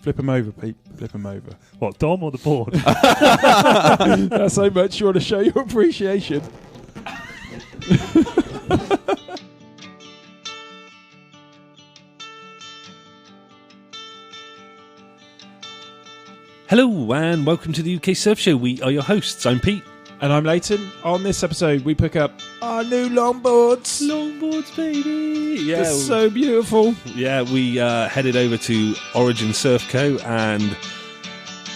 Flip them over, Pete. Flip them over. What, Dom or the board? That's how much you want to show your appreciation. Hello and welcome to the UK Surf Show. We are your hosts. I'm Pete. And I'm Leighton. On this episode, we pick up our new longboards. Longboards, baby. Yeah, they're so beautiful. Yeah, we headed over to Origin Surf Co. and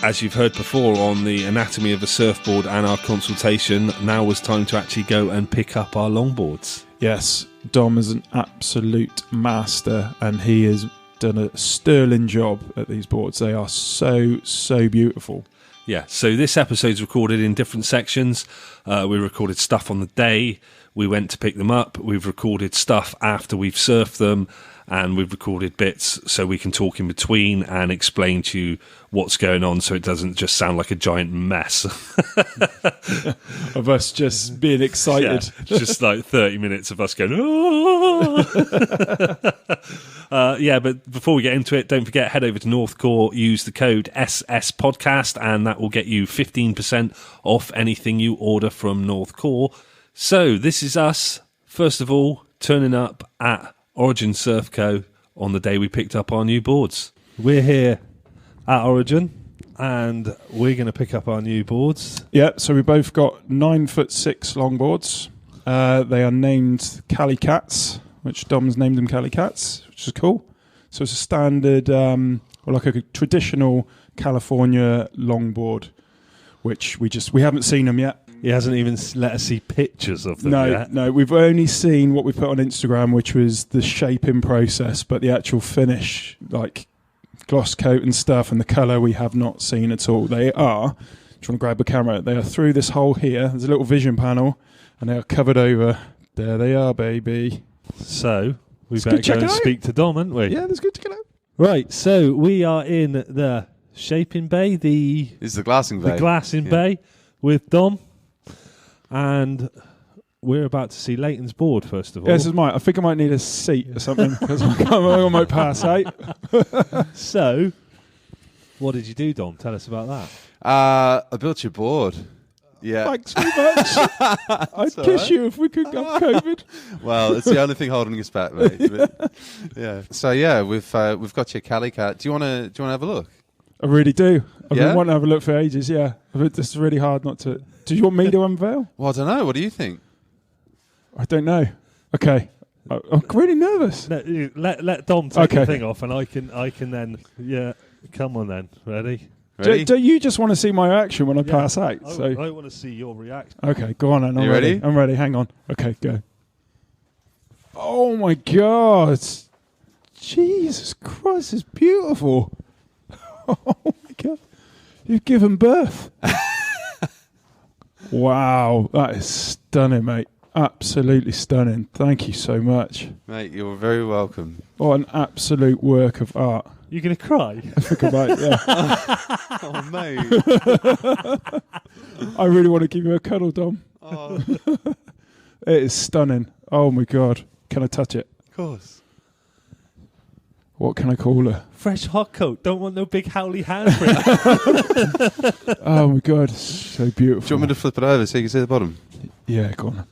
as you've heard before on the anatomy of a surfboard and our consultation, now was time to actually go and pick up our longboards. Yes, Dom is an absolute master and he has done a sterling job at these boards. They are so beautiful. Yeah, so this episode's recorded in different sections. We recorded stuff on the day, we went to pick them up, we've recorded stuff after we've surfed them, and we've recorded bits so we can talk in between and explain to you what's going on so it doesn't just sound like a giant mess. Of us just being excited. Yeah, just like 30 minutes of us going, oh! But before we get into it, don't forget, head over to Northcore, use the code SSPodcast, and that will get you 15% off anything you order from Northcore. So this is us, first of all, turning up at Origin Surf Co. on the day we picked up our new boards. We're here at Origin, and we're going to pick up our new boards. Yeah, so we both got 9'6" longboards. They are named Cali Cats, which Dom's named them Cali Cats, which is cool. So it's a standard, or like a traditional California longboard, which we haven't seen them yet. He hasn't even let us see pictures of them yet. No, we've only seen what we put on Instagram, which was the shaping process, but the actual finish, like gloss coat and stuff, and the colour we have not seen at all. They are, do you want to grab a camera? They are through this hole here. There's a little vision panel, and they are covered over. There they are, baby. So we better go and speak to Dom, haven't we? Yeah, that's good to get out. Right, so we are in the shaping bay, This is the glassing bay. The glassing bay with Dom, and we're about to see Leighton's board first of all. Yeah, this is mine. I think I might need a seat or something because I might pass out. So, what did you do, Dom? Tell us about that. I built your board. Yeah. Thanks very much. I'd kiss you if we could get COVID. Well, it's the only thing holding us back, mate. But, yeah. So yeah, we've got your Cali Cat. Do you want to have a look? I really do. I've been wanting to have a look for ages. Yeah, it's really hard not to. Do you want me to unveil? Well, I don't know. What do you think? I don't know. Okay, I'm really nervous. No, let Dom take the thing off, and I can then. Yeah, come on then. Ready? Do you just want to see my reaction when I pass out? I want to see your reaction. Okay, go on then. You ready? I'm ready. Hang on. Okay, go. Oh my God! Jesus Christ, it's beautiful. Oh my God, you've given birth. Wow, that is stunning, mate. Absolutely stunning. Thank you so much. Mate, you're very welcome. What an absolute work of art. You're going to cry? I think I might, yeah. Oh, mate. I really want to give you a cuddle, Dom. Oh. It is stunning. Oh, my God. Can I touch it? Of course. What can I call her? Fresh hot coat. Don't want no big howly handprint. Oh, my God. It's so beautiful. Do you want me to flip it over so you can see the bottom? Yeah, go on.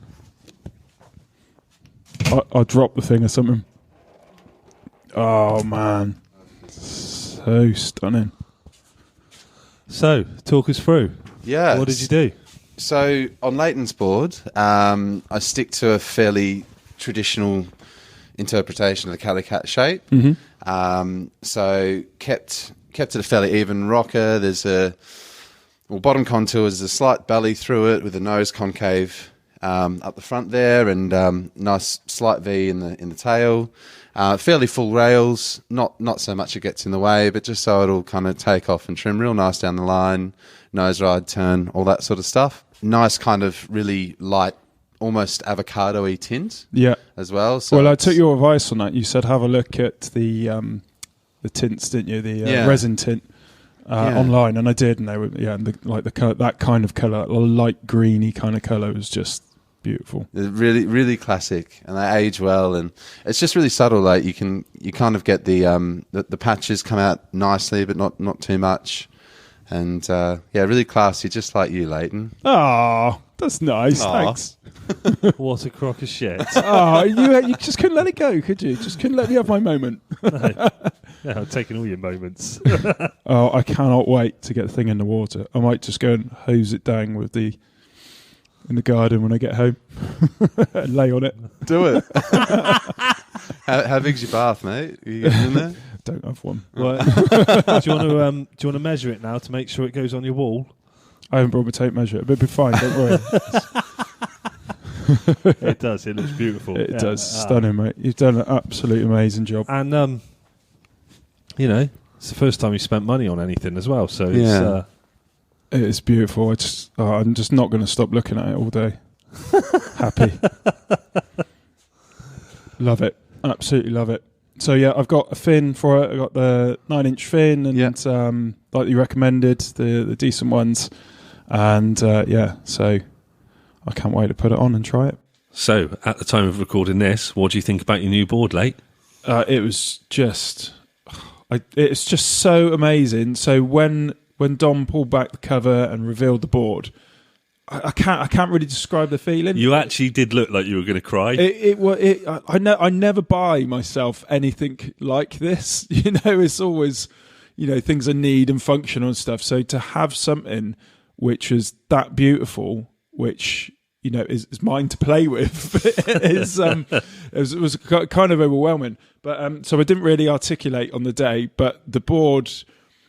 I'll drop the thing or something. Oh, man. So stunning. So, talk us through. Yeah. What did you do? So, on Leighton's board, I stick to a fairly traditional interpretation of the Cali Cat shape. Mm-hmm. So, kept it a fairly even rocker. There's bottom contour, there's a slight belly through it with a nose concave up the front there, and nice slight V in the tail. Fairly full rails, not so much it gets in the way, but just so it'll kind of take off and trim real nice down the line, nose ride, turn, all that sort of stuff. Nice kind of really light, almost avocado-y tint as well. So well, I took your advice on that. You said have a look at the tints, didn't you? The resin tint online, and I did, and they were that kind of colour, a light greeny kind of colour was just beautiful. They're really, really classic, and they age well, and it's just really subtle. Like you kind of get the patches come out nicely, but not too much, and really classy, just like you, Leighton. Oh, that's nice. Aw. Thanks. What a crock of shit. Oh, you just couldn't let it go, could you? Just couldn't let me have my moment. Yeah, I'm taking all your moments. Oh, I cannot wait to get the thing in the water. I might just go and hose it down in the garden when I get home and lay on it. Do it. How big's your bath, mate? Are you getting in there? Don't have one. Right. Do you want to measure it now to make sure it goes on your wall? I haven't brought my tape measure. It'll be fine. Don't worry. It does. It looks beautiful. It does. Stunning, mate. You've done an absolutely amazing job. And it's the first time you spent money on anything as well. So It is beautiful. I'm just not going to stop looking at it all day. Happy. Love it. Absolutely love it. So yeah, I've got a fin for it. I got the 9-inch fin, and like you recommended, the decent ones, and so I can't wait to put it on and try it. So at the time of recording this, what do you think about your new board, Late? It was just, it's just so amazing. So when Dom pulled back the cover and revealed the board, I can't really describe the feeling. You actually did look like you were going to cry. I never buy myself anything like this. It's always, things are need and functional and stuff. So to have something which is that beautiful, which is mine to play with, it was kind of overwhelming. But so I didn't really articulate on the day, but the board.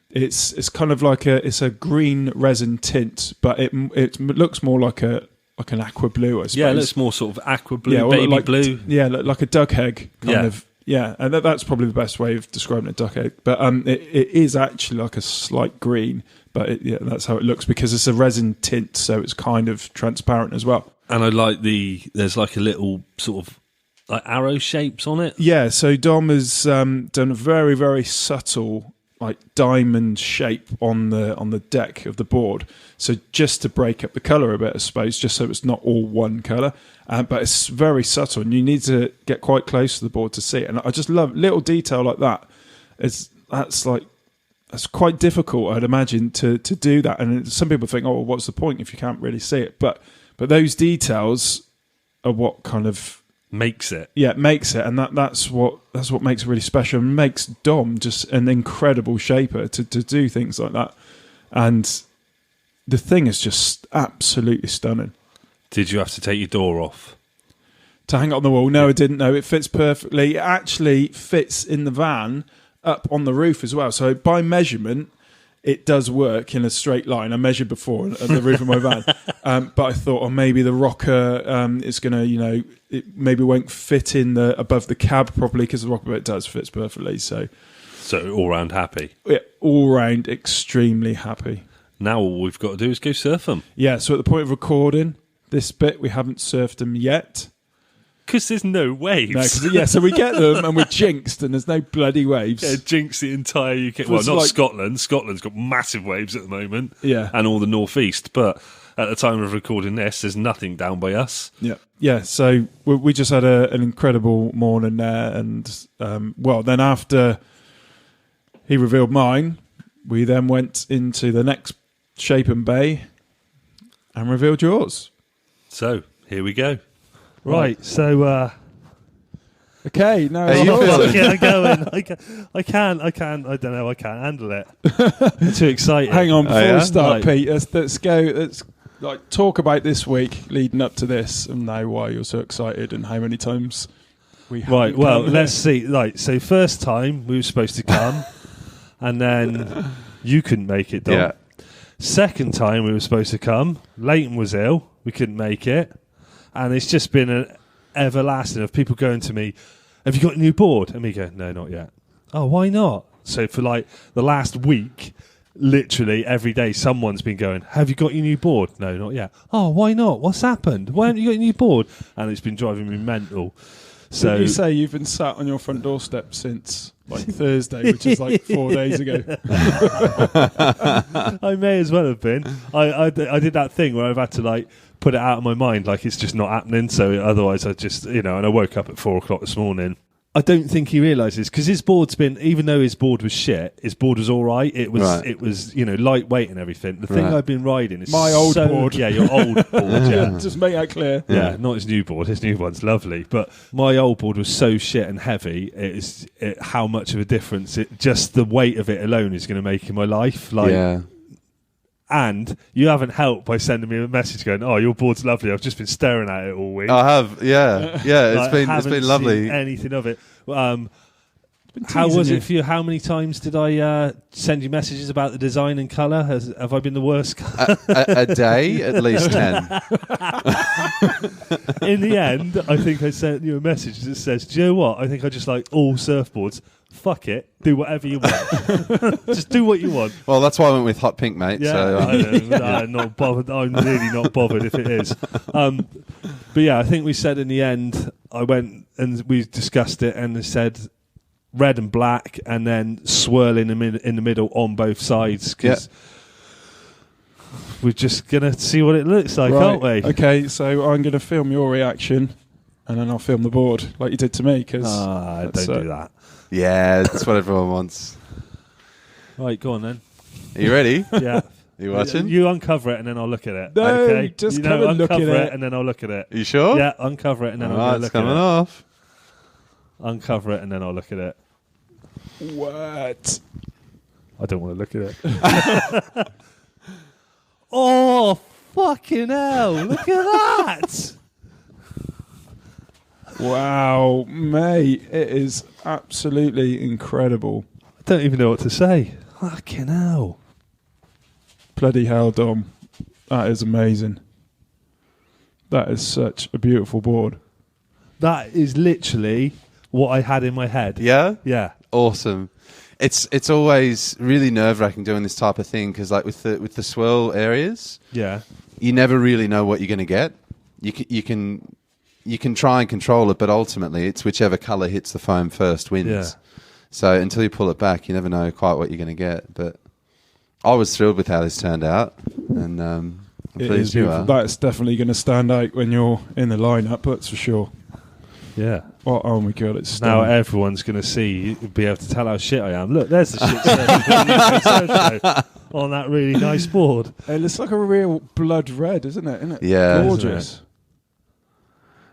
It's kind of like it's a green resin tint, but it looks more like an aqua blue, I suppose. Yeah, it looks more sort of aqua blue, baby blue. Yeah, like a duck egg kind of. Yeah, and that's probably the best way of describing a duck egg. But it is actually like a slight green, but that's how it looks because it's a resin tint, so it's kind of transparent as well. And I like there's like a little sort of like arrow shapes on it. Yeah, so Dom has done a very, very subtle like diamond shape on the deck of the board, so just to break up the colour a bit, I suppose, just so it's not all one colour, but it's very subtle and you need to get quite close to the board to see it. And I just love little detail like that. That's quite difficult, I'd imagine, to do that. And some people think, oh, what's the point if you can't really see it? But those details are what kind of makes it. Yeah, it makes it, and that's what makes it really special, and makes Dom just an incredible shaper to do things like that. And the thing is just absolutely stunning. Did you have to take your door off to hang it on the wall? No, I didn't. No, it fits perfectly. It actually fits in the van up on the roof as well. So by measurement, it does work in a straight line. I measured before at the roof of my van, but I thought, maybe the rocker is going to, it maybe won't fit in above the cab properly, because the rocker bit fits perfectly. So all round happy. Yeah, all round extremely happy. Now all we've got to do is go surf them. Yeah. So at the point of recording this bit, we haven't surfed them yet. Because there's no waves. No, so we get them and we're jinxed and there's no bloody waves. Yeah, jinx the entire UK. Well, not Scotland. Scotland's got massive waves at the moment. Yeah. And all the northeast. But at the time of recording this, there's nothing down by us. Yeah. Yeah, so we just had an incredible morning there. And, then after he revealed mine, we then went into the next Shapen Bay and revealed yours. So, here we go. Right, so okay, now I'm going. I can't handle it. I'm too excited. Hang on, before we start, right. Pete, let's go. Let's talk about this week leading up to this, and now why you're so excited and how many times we have. Right, well, let's see. Right, so first time we were supposed to come, and then you couldn't make it, Dom. Yeah. Second time we were supposed to come, Leighton was ill, we couldn't make it. And it's just been an everlasting of people going to me, have you got a new board? And me go, no, not yet. Oh, why not? So for like the last week, literally every day, someone's been going, have you got your new board? No, not yet. Oh, why not? What's happened? Why haven't you got your new board? And it's been driving me mental. So did you say you've been sat on your front doorstep since Thursday, which is 4 days ago? I may as well have been. I did that thing where I've had to put it out of my mind, like it's just not happening. So otherwise, I just, and I woke up at 4:00 this morning. I don't think he realises, because his board's been, even though his board was shit, his board was all right. It was lightweight and everything. The thing I've been riding is my old board. Yeah, your old board. Yeah, just make that clear. Yeah, not his new board. His new one's lovely, but my old board was so shit and heavy. How much of a difference? Just the weight of it alone is going to make in my life. And you haven't helped by sending me a message going, "Oh, your board's lovely. I've just been staring at it all week." I have, yeah. It's been lovely. Seen anything of it? How was it for you? How many times did I send you messages about the design and colour? Have I been the worst? A day, at least 10. In the end, I think I sent you a message that says, "Do you know what? I think I just like all surfboards. Fuck it. Do whatever you want. Just do what you want." Well, that's why I went with hot pink, mate. Yeah, So, I'm not bothered. I'm really not bothered if it is. But yeah, I think we said in the end, I went and we discussed it, and they said red and black, and then swirl in the middle on both sides, because we're just going to see what it looks like, aren't we? Okay, so I'm going to film your reaction, and then I'll film the board like you did to me. Cause don't do that. yeah, that's what everyone wants. Right, go on then. Are you ready? Yeah. You watching? You uncover it and then I'll look at it. No, okay? just come and look at uncover it. and then I'll look at it. Are you sure? Yeah, uncover it and then I'll Alright, look it's coming at it. off. Uncover it and then I'll look at it. What? I don't want to look at it. Oh, fucking hell. Look at that. Wow, mate, it is absolutely incredible. I don't even know what to say. Fucking hell. Bloody hell, Dom. That is amazing. That is such a beautiful board. That is literally what I had in my head. Yeah? Yeah. Awesome. It's always really nerve-wracking doing this type of thing, because like with the swirl areas, Yeah. you never really know what you're going to get. You can try and control it, but ultimately it's whichever colour hits the foam first wins. Yeah. So until you pull it back, you never know quite what you're going to get. But I was thrilled with how this turned out, and I'm It pleased is you beautiful. are. That's definitely going to stand out when you're in the lineup, that's for sure. Yeah. Oh my God, it's Now stunning. everyone's going to be able to tell how shit I am. Look, there's the shit surf on that really nice board. It looks like a real blood red, isn't it? Isn't it? Yeah. Gorgeous.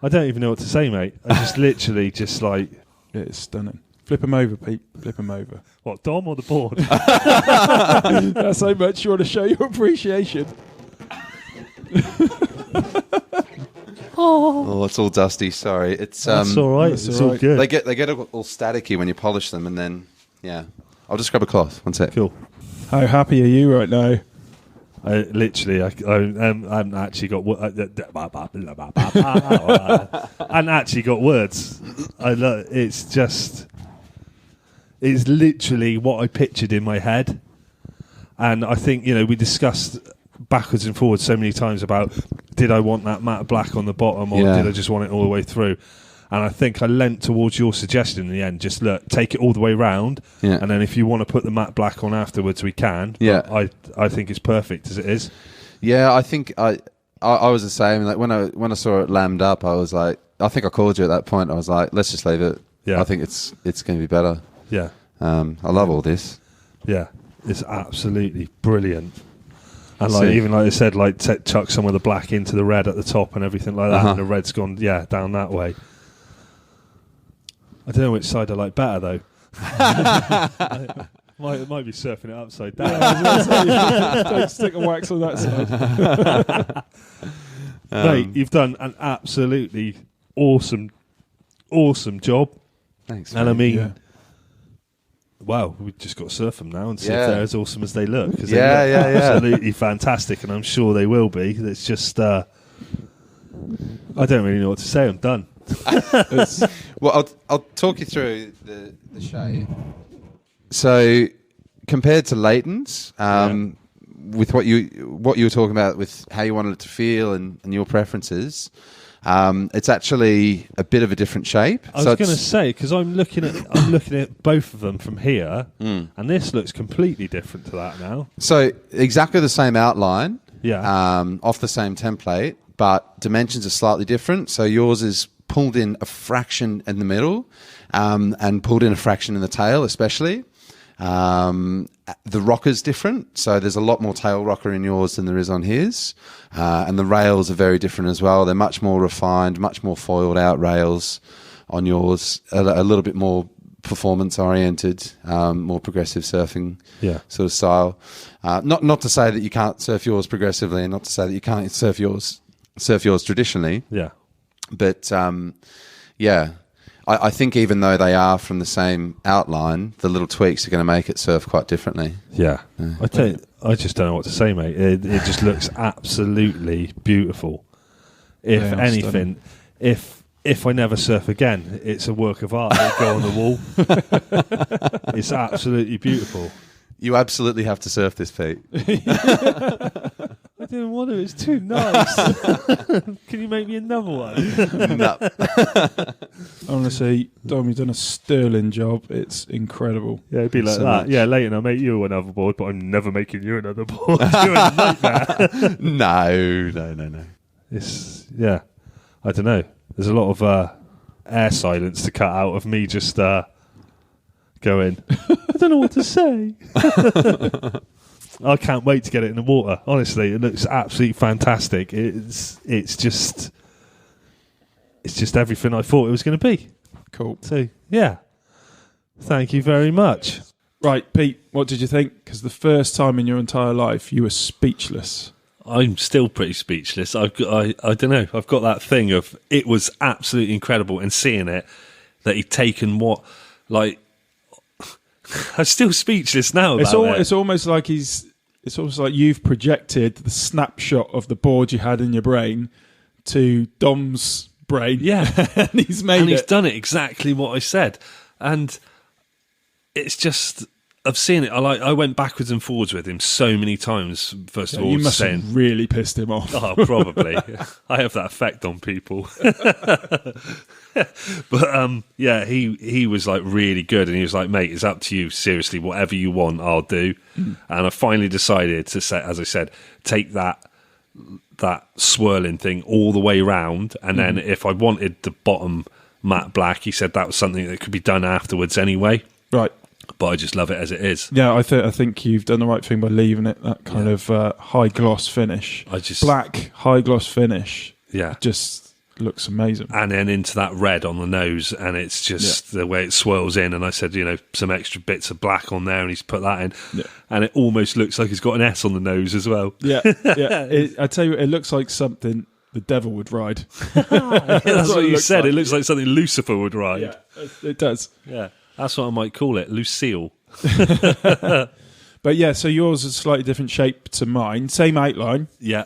I don't even know what to say, mate. I just literally just like... It is stunning. Flip him over, Pete. Flip him over. What, Dom or the board? That's how much you want to show your appreciation. Oh, it's all dusty. Sorry. It's That's all right. that's It's all all right. good. They get all staticky when you polish them, and then I'll just grab a cloth. One sec. Cool. How happy are you right now? I haven't actually got I hadn't actually got words. It's literally what I pictured in my head, and I think we discussed backwards and forwards so many times about, did I want that matte black on the bottom, or did I just want it all the way through? And I think I leant towards your suggestion in the end. Just look, take it all the way round, and then if you want to put the matte black on afterwards, we can. Yeah. But I think it's perfect as it is. Yeah, I think I was the same. Like when I saw it lammed up, I was like, I think I called you at that point. I was like, let's just leave it. Yeah. I think it's going to be better. Yeah, I love all this. yeah, it's absolutely brilliant. And See. even like I said, like chuck some of the black into the red at the top and everything like that, Uh-huh. and the red's gone down that way. I don't know which side I like better though. might be surfing it upside down. Don't stick a wax on that side. Mate, you've done an absolutely awesome job. Thanks. And I mate. mean, Yeah. wow, we've just got to surf them now and see Yeah. if they're as awesome as they look. Because Yeah, they look yeah. absolutely fantastic, and I'm sure they will be. It's just, I don't really know what to say. I'm done. Well, I'll talk you through the shape. So, compared to Leighton's, with what you were talking about with how you wanted it to feel and your preferences, it's actually a bit of a different shape. I was going to say, because I'm looking at both of them from here, and this looks completely different to that now. So exactly the same outline, Yeah. off the same template, but dimensions are slightly different. So yours is pulled in a fraction in the middle, and pulled in a fraction in the tail, especially. The rocker's different, so there's a lot more tail rocker in yours than there is on his, and the rails are very different as well. They're much more refined, much more foiled out rails on yours, a little bit more performance oriented, more progressive surfing sort of style. Not to say that you can't surf yours progressively, and not to say that you can't surf yours traditionally. Yeah. But I think even though they are from the same outline, the little tweaks are going to make it surf quite differently. Yeah. I just don't know what to say, mate. It just looks absolutely beautiful. If anything, if I never surf again, it's a work of art. It'll go on the wall. It's absolutely beautiful. You absolutely have to surf this, Pete. I didn't want to. It's too nice. Can you make me another one? No. Honestly, Dom, you've done a sterling job. It's incredible. Yeah, it'd be like So that. much. Yeah, Leighton, I'll make you another board, but I'm never making you another board. You're a nightmare. No. It's, I don't know. There's a lot of air silence to cut out of me just going, I don't know what to say. I can't wait to get it in the water. Honestly, it looks absolutely fantastic. It's just everything I thought it was going to be. Cool. So, yeah. Thank you very much. Right, Pete, what did you think? Because the first time in your entire life, you were speechless. I'm still pretty speechless. I don't know. I've got that thing of it was absolutely incredible, and seeing it that he'd taken what, like, I'm still speechless now about it. It's almost like you've projected the snapshot of the board you had in your brain to Dom's brain. Yeah, and he's made and it. he's done it exactly what I said, and it's just. I've seen it. I went backwards and forwards with him so many times. First of all, you must saying, have really pissed him off. "Oh, probably." I have that effect on people. But he was like really good, and he was like, "Mate, it's up to you. Seriously, whatever you want, I'll do." And I finally decided to say, as I said, take that swirling thing all the way round, and then if I wanted the bottom matte black, he said that was something that could be done afterwards anyway. Right. But I just love it as it is. Yeah, I think you've done the right thing by leaving it that kind of high gloss finish. Black high gloss finish. Yeah, just looks amazing. And then into that red on the nose, and it's just the way it swirls in. And I said, some extra bits of black on there, and he's put that in, and it almost looks like he's got an S on the nose as well. Yeah. I tell you, it looks like something the devil would ride. That's what you said. It looks like something Lucifer would ride. Yeah, it does. Yeah. That's what I might call it, Lucille. But yeah, so yours is a slightly different shape to mine. Same outline. Yeah.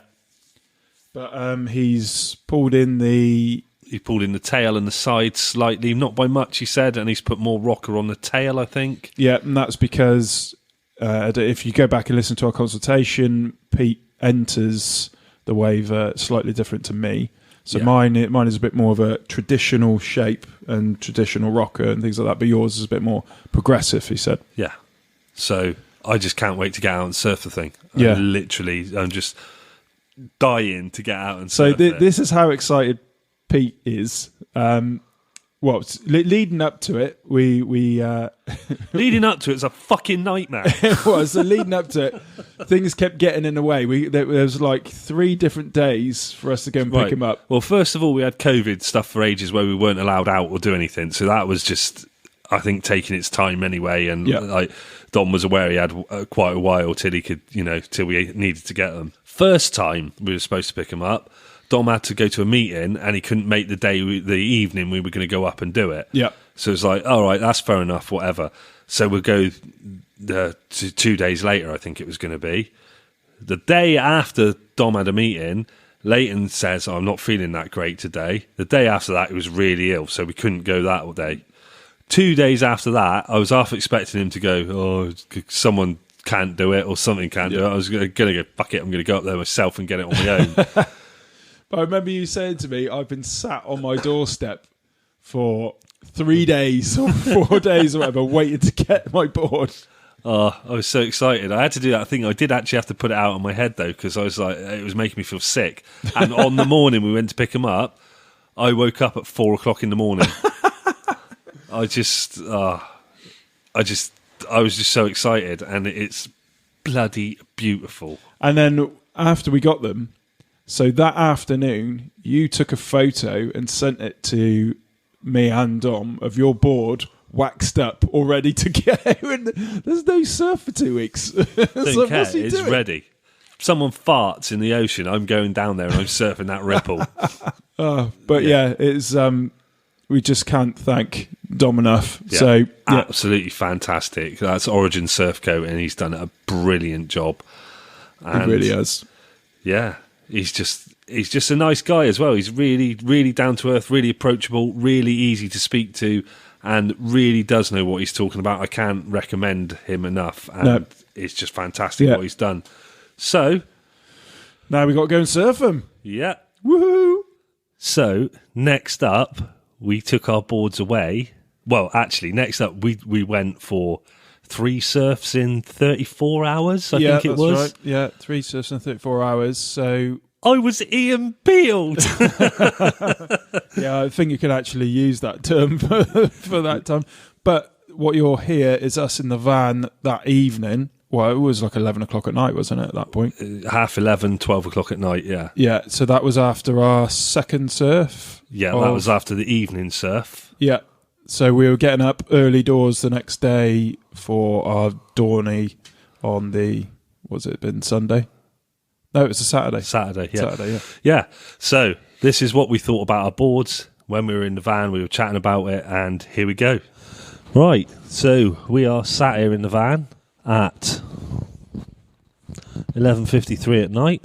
But he's pulled in the... He pulled in the tail and the side slightly, not by much, he said, and he's put more rocker on the tail, I think. Yeah, and that's because if you go back and listen to our consultation, Pete enters the wave slightly different to me. So mine is a bit more of a traditional shape and traditional rocker and things like that, but yours is a bit more progressive, he said. Yeah. So I just can't wait to get out and surf the thing. I'm just dying to get out and surf it. This is how excited Pete is. Leading up to it, we leading up to it's a fucking nightmare. It was. So leading up to it, things kept getting in the way. There was like 3 different days for us to go and pick him up. Well, first of all, we had COVID stuff for ages where we weren't allowed out or do anything. So that was just, I think, taking its time anyway. And like Dom was aware he had quite a while till he could, till we needed to get them. First time we were supposed to pick him up, Dom had to go to a meeting and he couldn't make the evening we were going to go up and do it. Yeah. So it's like, all right, that's fair enough, whatever. So we'll go 2 days later, I think it was going to be. The day after Dom had a meeting, Leighton says, I'm not feeling that great today. The day after that, he was really ill, so we couldn't go that day. 2 days after that, I was half expecting him to go, someone can't do it or something can't do it. I was going to go, fuck it, I'm going to go up there myself and get it on my own. But I remember you saying to me, I've been sat on my doorstep for 3 days or 4 days or whatever, waiting to get my board. Oh, I was so excited. I had to do that thing. I did actually have to put it out on my head, though, because I was like, it was making me feel sick. And on the morning we went to pick him up, I woke up at 4 o'clock in the morning. I was just so excited, and it's bloody beautiful. And then after we got them, so that afternoon, you took a photo and sent it to me and Dom of your board waxed up, all ready to go. And there's no surf for 2 weeks. Don't care. What's he It's doing? ready. If someone farts in the ocean, I'm going down there and I'm surfing that ripple. But yeah, it's we just can't thank Dom enough. Yeah, So yeah, absolutely fantastic. That's Origin Surf Coat, and he's done a brilliant job. And he really has. yeah, he's just a nice guy as well. He's really, really down to earth, really approachable, really easy to speak to, and really does know what he's talking about. I can't recommend him enough, and it's just fantastic what he's done. So Now we got to go and surf him. yeah, Woohoo! so next up, we took our boards away. Well, actually, next up, we went for 3 surfs in 34 hours, I think it that's was. right. Yeah, 3 surfs in 34 hours. So I was Ian Beald. yeah, I think you could actually use that term for that time. But what you'll hear is us in the van that evening. Well, it was like 11 o'clock at night, wasn't it, at that point? 11:30, 12 o'clock at night, yeah. Yeah, so that was after our second surf. Yeah, that was after the evening surf. Yeah, so we were getting up early doors the next day for our Dawny on the, what's it been, Sunday? No, it was a Saturday. Saturday, yeah. Saturday, yeah. Yeah, so this is what we thought about our boards. When we were in the van, we were chatting about it, and here we go. Right, so we are sat here in the van at 11:53 at night.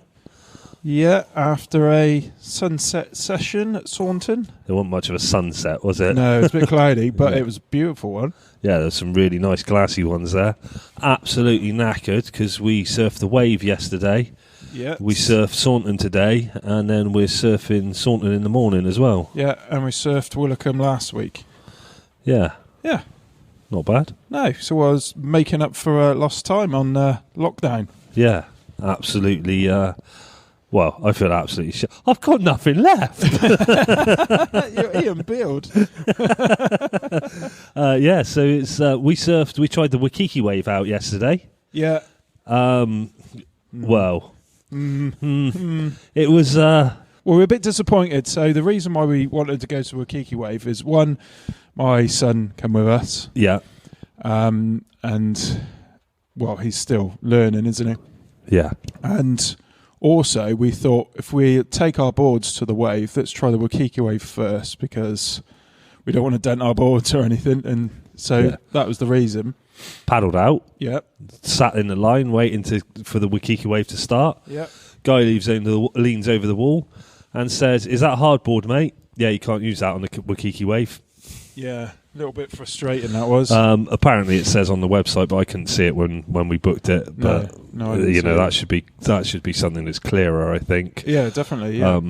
Yeah, after a sunset session at Saunton. There wasn't much of a sunset, was it? No, it was a bit cloudy, but it was a beautiful one. Yeah, there's some really nice glassy ones there. Absolutely knackered because we surfed the wave yesterday. Yeah. We surfed Saunton today, and then we're surfing Saunton in the morning as well. Yeah, and we surfed Willicombe last week. Yeah, Yeah. not bad. No, so I was making up for lost time on lockdown. Yeah, absolutely. Well, I feel absolutely shit. I've got nothing left. You're Ian Beald. Yeah, so it's we tried the Waikiki wave out yesterday. Yeah. Well, it was. Well, we're a bit disappointed. So the reason why we wanted to go to Waikiki Wave is, one, my son came with us. Yeah. And, well, he's still learning, isn't he? Yeah. And also, we thought if we take our boards to the wave, let's try the Waikiki Wave first, because we don't want to dent our boards or anything. And so that was the reason. Paddled out. Yeah. Sat in the line waiting for the Waikiki wave to start. Yeah. Guy leans over the wall and says, "Is that hardboard, mate?" "Yeah, you can't use that on the Waikiki wave." Yeah. A little bit frustrating that was. Apparently it says on the website, but I couldn't see it when we booked it. But no, I didn't see it. that should be something that's clearer, I think. Yeah, definitely. Yeah.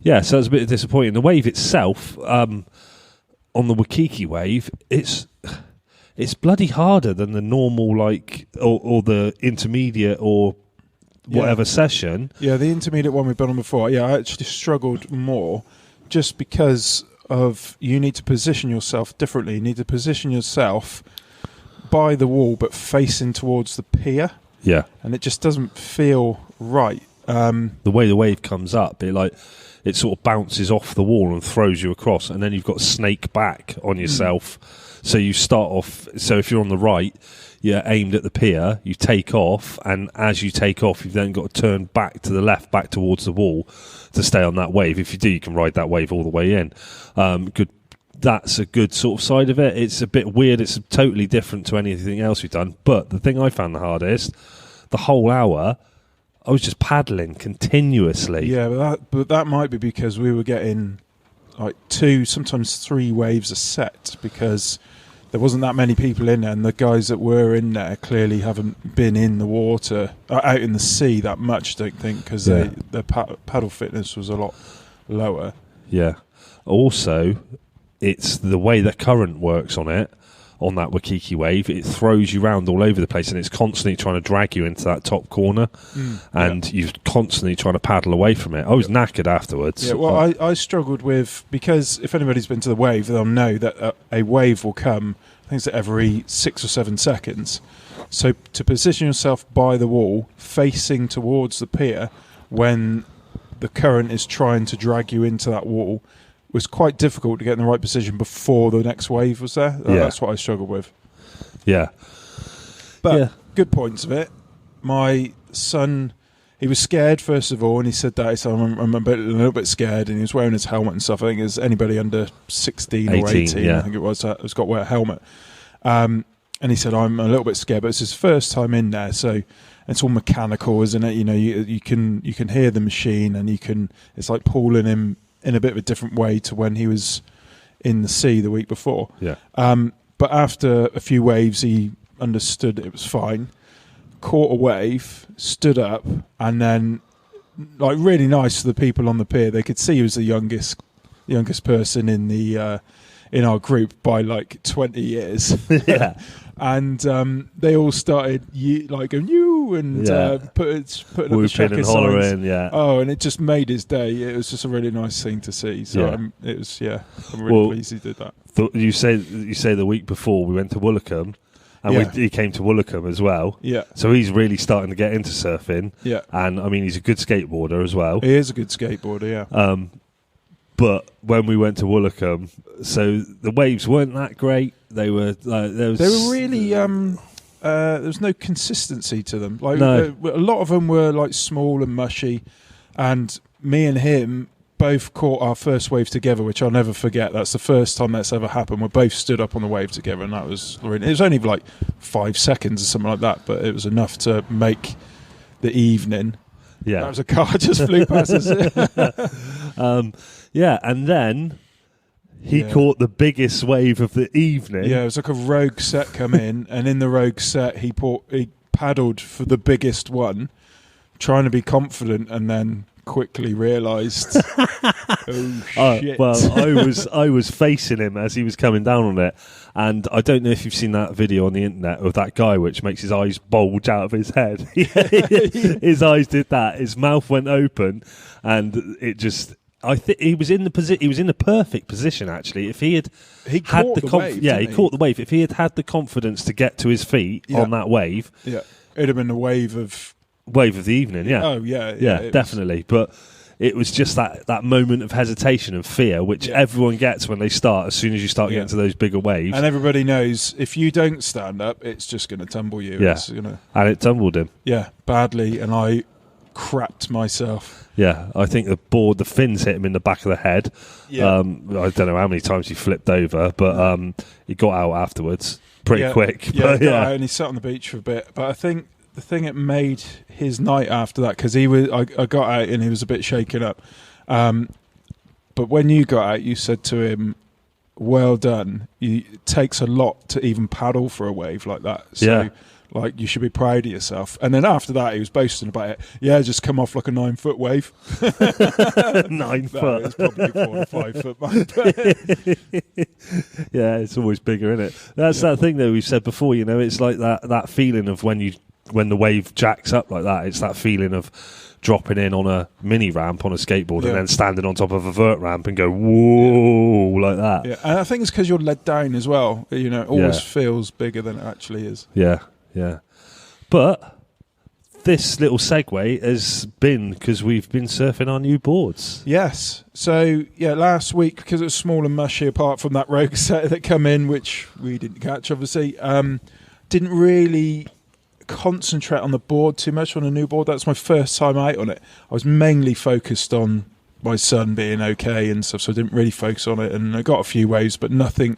Yeah, so it's a bit disappointing. The wave itself, on the Waikiki wave, it's bloody harder than the normal, like, or the intermediate or whatever session. Yeah, the intermediate one we've been on before. Yeah, I actually struggled more just because of you need to position yourself differently. You need to position yourself by the wall but facing towards the pier. Yeah. And it just doesn't feel right. The way the wave comes up, it sort of bounces off the wall and throws you across, and then you've got to snake back on yourself. So you start off, so if you're on the right, you're aimed at the pier, you take off, and as you take off, you've then got to turn back to the left, back towards the wall to stay on that wave. If you do, you can ride that wave all the way in. Good. That's a good sort of side of it. It's a bit weird. It's totally different to anything else we've done. But the thing I found the hardest, the whole hour, I was just paddling continuously. Yeah, but that might be because we were getting like 2, sometimes 3 waves a set, because there wasn't that many people in there, and the guys that were in there clearly haven't been in the water, out in the sea that much, don't think, because their paddle fitness was a lot lower. Yeah. Also, it's the way the current works on it. on that Waikiki wave, it throws you round all over the place, and it's constantly trying to drag you into that top corner, and you're constantly trying to paddle away from it. I was knackered afterwards. Yeah, well, I struggled with, because if anybody's been to the wave, they'll know that a wave will come, I think it's every 6 or 7 seconds. So to position yourself by the wall, facing towards the pier, when the current is trying to drag you into that wall, was quite difficult to get in the right position before the next wave was there. That's what I struggled with. Yeah. But good points of it. My son, he was scared first of all, and he said that. So I'm a little bit scared, and he was wearing his helmet and stuff. I think it was anybody under 16 or 18, I think it was, has got to wear a helmet. And he said, I'm a little bit scared, but it's his first time in there, so it's all mechanical, isn't it? You know, you can hear the machine, and it's like pulling him in a bit of a different way to when he was in the sea the week before. Yeah. But after a few waves, he understood it was fine. Caught a wave, stood up, and then, like, really nice to the people on the pier. They could see he was the youngest person in the in our group by like 20 years. Yeah. And they all started going you and putting up the checker and signs. hollering, yeah. Oh, and it just made his day. It was just a really nice thing to see. So it was, I'm really pleased he did that. You say the week before we went to Woolacombe, and he came to Woolacombe as well. Yeah. So he's really starting to get into surfing. Yeah. And I mean, he's a good skateboarder as well. He is a good skateboarder. Yeah. But when we went to Woolacombe, so the waves weren't that great. They were really there was no consistency to them. Like a lot of them were like small and mushy, and me and him both caught our first wave together, which I'll never forget. That's the first time that's ever happened. We both stood up on the wave together, and that was really, it was only like 5 seconds or something like that, but it was enough to make the evening. Yeah, that was a car just flew past us. Yeah, and then he caught the biggest wave of the evening. Yeah, it was like a rogue set come in, and in the rogue set, he paddled for the biggest one, trying to be confident, and then quickly realised, oh shit. Well, I was facing him as he was coming down on it, and I don't know if you've seen that video on the internet of that guy which makes his eyes bulge out of his head. His eyes did that. His mouth went open, and it just. I think he was in the perfect position actually. If he caught the wave. If he had the confidence to get to his feet on that wave, it'd have been the wave of the evening. Yeah. Oh yeah, definitely. But it was just that moment of hesitation and fear, which everyone gets when they start. As soon as you start getting to those bigger waves, and everybody knows if you don't stand up, it's just going to tumble you. Yeah, and it tumbled him. Yeah, badly, and I crapped myself. Yeah, I think the fins hit him in the back of the head. Yeah. I don't know how many times he flipped over, but he got out afterwards pretty quick. Yeah, got out and he sat on the beach for a bit. But I think the thing that made his night after that, because I got out and he was a bit shaken up. But when you got out, you said to him, well done. It takes a lot to even paddle for a wave like that. So, like, you should be proud of yourself. And then after that, he was boasting about it. Yeah, just come off like a 9-foot wave. 9 foot. No, it's probably 4 to 5 foot, man. Yeah, it's always bigger, isn't it? That's that thing that we've said before. You know, it's like that feeling of when the wave jacks up like that. It's that feeling of dropping in on a mini ramp on a skateboard and then standing on top of a vert ramp and go whoa like that. Yeah, and I think it's because you're led down as well. You know, it always feels bigger than it actually is. Yeah. Yeah, but this little segue has been because we've been surfing our new boards. Yes. So, last week, because it was small and mushy, apart from that rogue set that come in, which we didn't catch, obviously, didn't really concentrate on the board too much on a new board. That's my first time out on it. I was mainly focused on my son being okay and stuff, so I didn't really focus on it. And I got a few waves, but nothing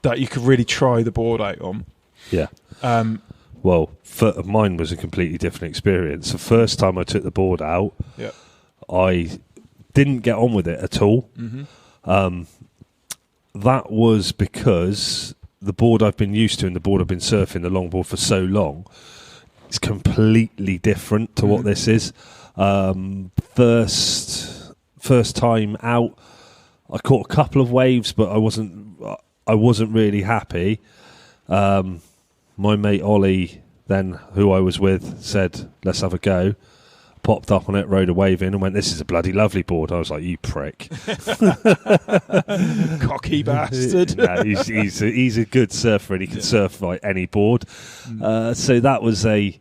that you could really try the board out on. Yeah. Well, mine was a completely different experience. The first time I took the board out, I didn't get on with it at all. Mm-hmm. That was because the board I've been used to and the board I've been surfing, the longboard, for so long, it's completely different to what this is. First time out, I caught a couple of waves, but I I wasn't really happy. My mate Ollie, then, who I was with, said, let's have a go. Popped up on it, rode a wave in and went, this is a bloody lovely board. I was like, you prick. Cocky bastard. No, he's a good surfer and he can surf like any board. So that was a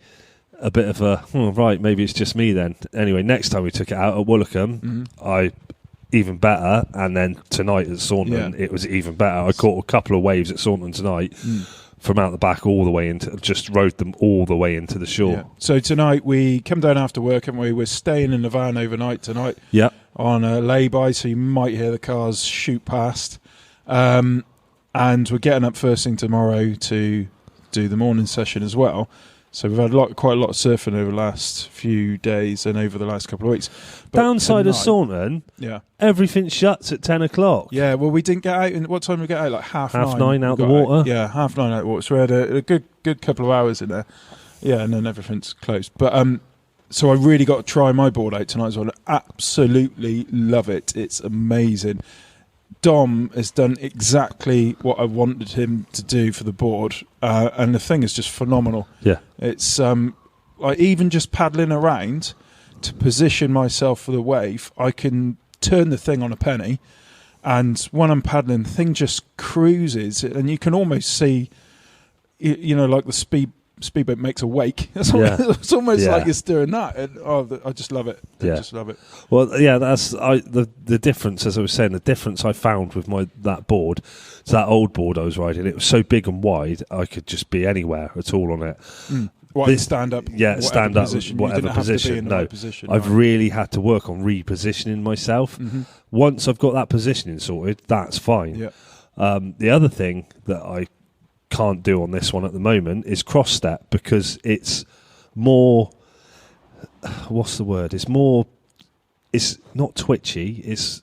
bit of a, right, maybe it's just me then. Anyway, next time we took it out at Woolacombe, even better. And then tonight at Saunton, it was even better. I caught a couple of waves at Saunton tonight. From out the back all the way into, just rode them all the way into the shore. Yeah. So tonight we come down after work, and we're staying in the van overnight tonight. Yeah. On a lay-by, so you might hear the cars shoot past. And we're getting up first thing tomorrow to do the morning session as well. So we've had quite a lot of surfing over the last few days and over the last couple of weeks. But downside of Saunton, everything shuts at 10 o'clock. Yeah, well, we didn't get out. What time did we get out? Like half nine out the water. Yeah, 9:30 out the water. So we had a good couple of hours in there. Yeah, and then everything's closed. But so I really got to try my board out tonight as well. I absolutely love it. It's amazing. Dom has done exactly what I wanted him to do for the board, and the thing is just phenomenal. Yeah, it's like even just paddling around to position myself for the wave, I can turn the thing on a penny, and when I'm paddling, the thing just cruises, and you can almost see, like the speedboat makes a wake. It's almost like you're doing that. And, I just love it. I just love it. Well, yeah, that's the difference. As I was saying, the difference I found with that board, so that old board I was riding, it was so big and wide, I could just be anywhere at all on it. Stand up. Yeah, stand up, whatever position. No, I've really had to work on repositioning myself. Once I've got that positioning sorted, that's fine. Yeah. The other thing that I can't do on this one at the moment is cross step, because it's more, what's the word? It's not twitchy. It's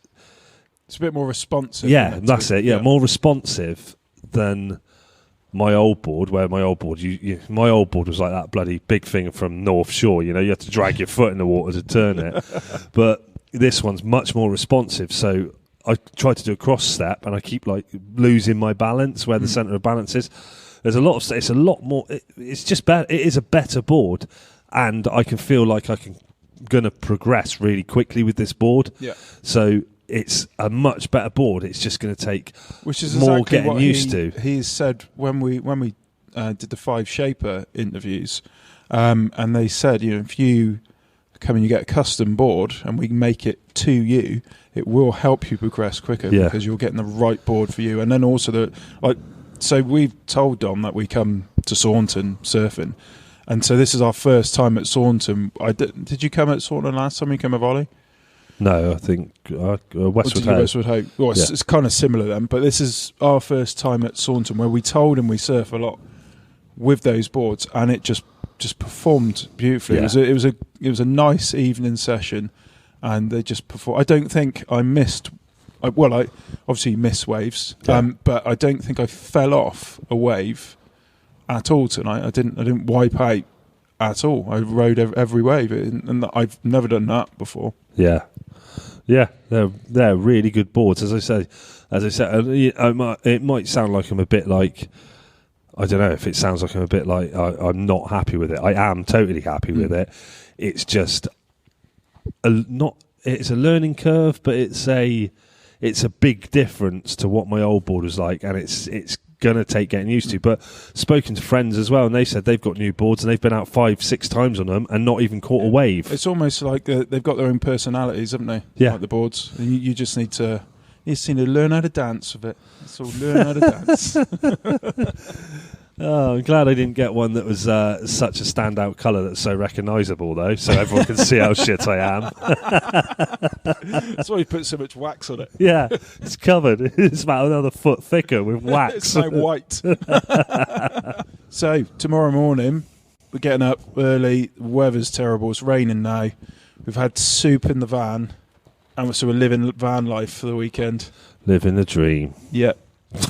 a bit more responsive. Yeah, that's it. Yeah, more responsive than my old board. Where my old board, my old board was like that bloody big thing from North Shore. You had to drag your foot in the water to turn it. But this one's much more responsive. So I try to do a cross step, and I keep losing my balance where the centre of balance is. It's a lot more. It's just better. It is a better board, and I can feel like I'm going to progress really quickly with this board. Yeah. So it's a much better board. It's just going to take more exactly getting used to. He said when we did the 5 Shaper interviews, and they said, if you come and you get a custom board and we make it to you, it will help you progress quicker because you're getting the right board for you. And then also so we've told Dom that we come to Saunton surfing, and so this is our first time at Saunton. Did you come at Saunton last time you came with Ollie? No, I think Westwood Hope. Well, it's kind of similar then, but this is our first time at Saunton, where we told him we surf a lot with those boards, and it just performed beautifully. Yeah. It was a nice evening session, and they just performed. I don't think I missed. I obviously missed waves, but I don't think I fell off a wave at all tonight. I didn't wipe out at all. I rode every wave, and I've never done that before. Yeah, they're really good boards. As I said, it might sound like I'm a bit like, I don't know if it sounds like I'm a bit like I'm not happy with it. I am totally happy with it. It's just it's a learning curve, but it's a big difference to what my old board was like, and it's going to take getting used to. But spoken to friends as well, and they said they've got new boards and they've been out 5-6 times on them and not even caught a wave. It's almost like they've got their own personalities, haven't they? Yeah, like the boards. And you just need to learn how to dance with it. So learn how to dance. Oh, I'm glad I didn't get one that was such a standout colour that's so recognisable, though, so everyone can see how shit I am. That's why you put so much wax on it. Yeah, it's covered. It's about another foot thicker with wax. It's now white. So, tomorrow morning, we're getting up early. The weather's terrible. It's raining now. We've had soup in the van, and so we're living van life for the weekend. Living the dream. Yeah.